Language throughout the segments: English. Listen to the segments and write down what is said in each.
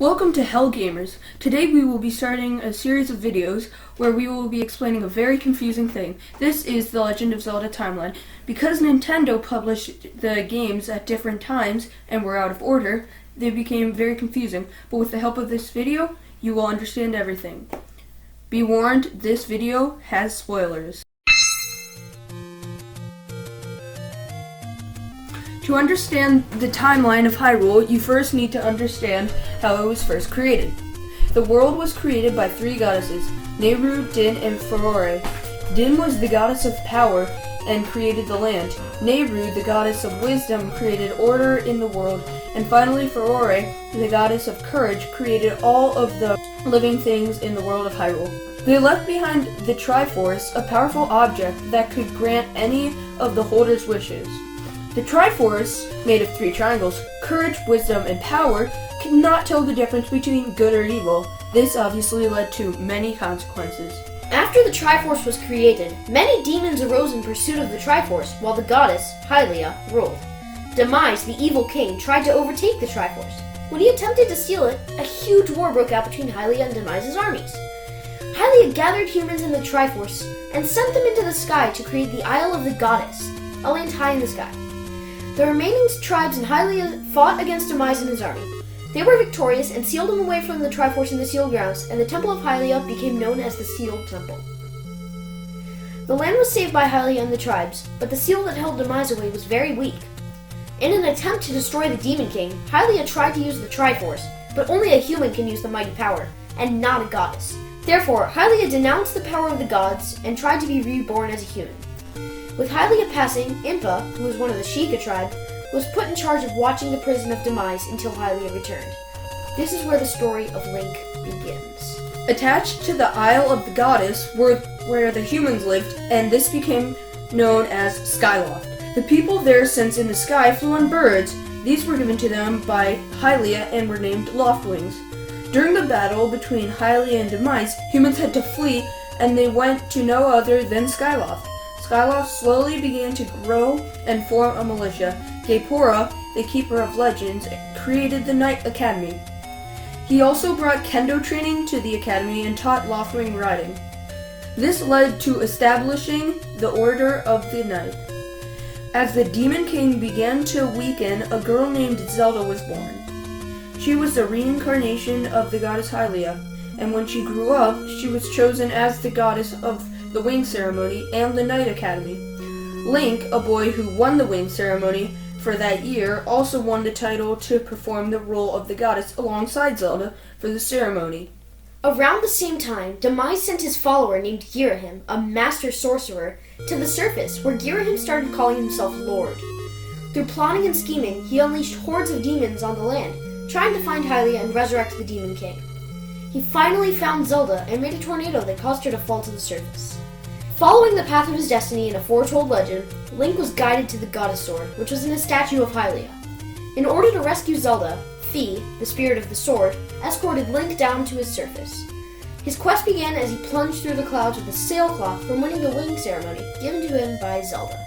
Welcome to H.E.L Gamers. Today we will be starting a series of videos where we will be explaining a very confusing thing. This is the Legend of Zelda timeline. Because Nintendo published the games at different times and were out of order, they became very confusing. But with the help of this video, you will understand everything. Be warned, this video has spoilers. To understand the timeline of Hyrule, you first need to understand how it was first created. The world was created by three goddesses, Nehru, Din, and Furore. Din was the goddess of power and created the land. Nehru, the goddess of wisdom, created order in the world. And finally, Furore, the goddess of courage, created all of the living things in the world of Hyrule. They left behind the Triforce, a powerful object that could grant any of the holder's wishes. The Triforce, made of three triangles, courage, wisdom, and power, could not tell the difference between good or evil. This obviously led to many consequences. After the Triforce was created, many demons arose in pursuit of the Triforce, while the goddess, Hylia, ruled. Demise, the evil king, tried to overtake the Triforce. When he attempted to steal it, a huge war broke out between Hylia and Demise's armies. Hylia gathered humans in the Triforce and sent them into the sky to create the Isle of the Goddess, a land high in the sky. The remaining tribes in Hylia fought against Demise and his army. They were victorious and sealed him away from the Triforce in the sealed grounds, and the Temple of Hylia became known as the Sealed Temple. The land was saved by Hylia and the tribes, but the seal that held Demise away was very weak. In an attempt to destroy the Demon King, Hylia tried to use the Triforce, but only a human can use the mighty power, and not a goddess. Therefore, Hylia denounced the power of the gods and tried to be reborn as a human. With Hylia passing, Impa, who was one of the Sheikah tribe, was put in charge of watching the prison of Demise until Hylia returned. This is where the story of Link begins. Attached to the Isle of the Goddess were where the humans lived, and this became known as Skyloft. The people there sent in the sky flew on birds. These were given to them by Hylia and were named Loftwings. During the battle between Hylia and Demise, humans had to flee, and they went to no other than Skyloft. Skyloft slowly began to grow and form a militia. Gaepora, the Keeper of Legends, created the Knight Academy. He also brought kendo training to the academy and taught Loftwing riding. This led to establishing the Order of the Knight. As the Demon King began to weaken, a girl named Zelda was born. She was the reincarnation of the goddess Hylia, and when she grew up, she was chosen as the goddess of the Wing Ceremony and the Knight Academy. Link, a boy who won the Wing Ceremony for that year, also won the title to perform the role of the goddess alongside Zelda for the ceremony. Around the same time, Demise sent his follower named Girahim, a master sorcerer, to the surface, where Girahim started calling himself Lord. Through plotting and scheming, he unleashed hordes of demons on the land, trying to find Hylia and resurrect the Demon King. He finally found Zelda and made a tornado that caused her to fall to the surface. Following the path of his destiny in a foretold legend, Link was guided to the Goddess Sword, which was in a statue of Hylia. In order to rescue Zelda, Fi, the spirit of the sword, escorted Link down to his surface. His quest began as he plunged through the clouds with a sailcloth from winning the Wing Ceremony given to him by Zelda.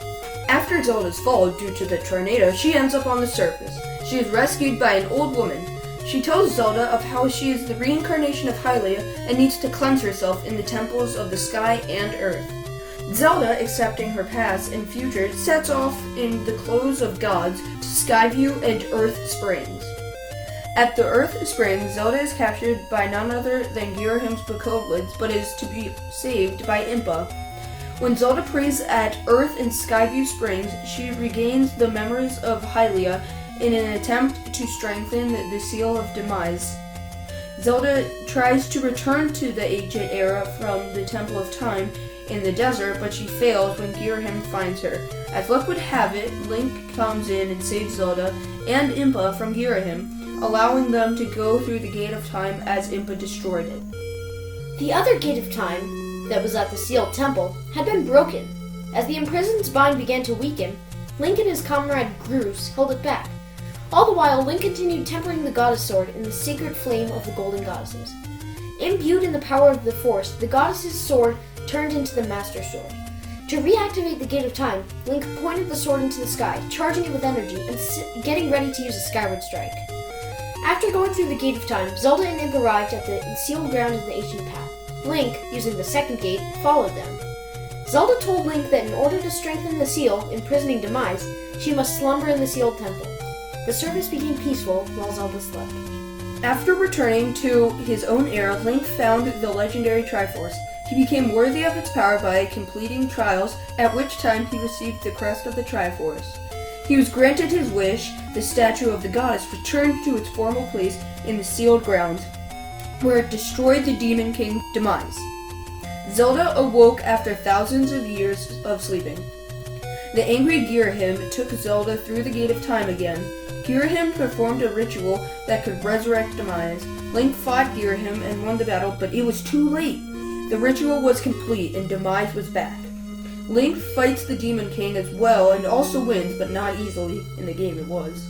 After Zelda's fall due to the tornado, she ends up on the surface. She is rescued by an old woman. She tells Zelda of how she is the reincarnation of Hylia and needs to cleanse herself in the temples of the sky and earth. Zelda, accepting her past and future, sets off in the clothes of gods to Skyview and Earth Springs. At the Earth Springs, Zelda is captured by none other than Girahim's Bokoblins, but is to be saved by Impa. When Zelda prays at Earth and Skyview Springs, she regains the memories of Hylia in an attempt to strengthen the Seal of Demise. Zelda tries to return to the Ancient Era from the Temple of Time in the desert, but she fails when Girahim finds her. As luck would have it, Link comes in and saves Zelda and Impa from Girahim, allowing them to go through the Gate of Time as Impa destroyed it. The other Gate of Time, that was at the Sealed Temple, had been broken. As the imprisoned bind began to weaken, Link and his comrade Groose held it back. All the while, Link continued tempering the Goddess Sword in the sacred flame of the Golden Goddesses. Imbued in the power of the Force, the Goddess's sword turned into the Master Sword. To reactivate the Gate of Time, Link pointed the sword into the sky, charging it with energy and getting ready to use a Skyward Strike. After going through the Gate of Time, Zelda and Link arrived at the sealed ground in the ancient path. Link, using the second gate, followed them. Zelda told Link that in order to strengthen the seal imprisoning Demise, she must slumber in the sealed temple. The surface became peaceful while Zelda slept. After returning to his own era, Link found the legendary Triforce. He became worthy of its power by completing trials, at which time he received the crest of the Triforce. He was granted his wish. The statue of the goddess returned to its former place in the sealed grounds, where it destroyed the Demon King Demise. Zelda awoke after thousands of years of sleeping. The angry Girahim took Zelda through the Gate of Time again. Girahim performed a ritual that could resurrect Demise. Link fought Girahim and won the battle, but it was too late. The ritual was complete and Demise was back. Link fights the Demon King as well and also wins, but not easily. In the game it was.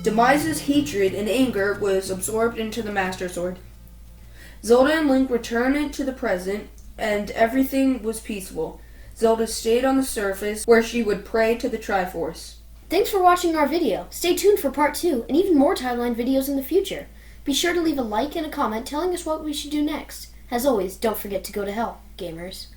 Demise's hatred and anger was absorbed into the Master Sword. Zelda and Link returned to the present and everything was peaceful. Zelda stayed on the surface where she would pray to the Triforce. Thanks for watching our video. Stay tuned for part 2 and even more timeline videos in the future. Be sure to leave a like and a comment telling us what we should do next. As always, don't forget to go to hell, gamers.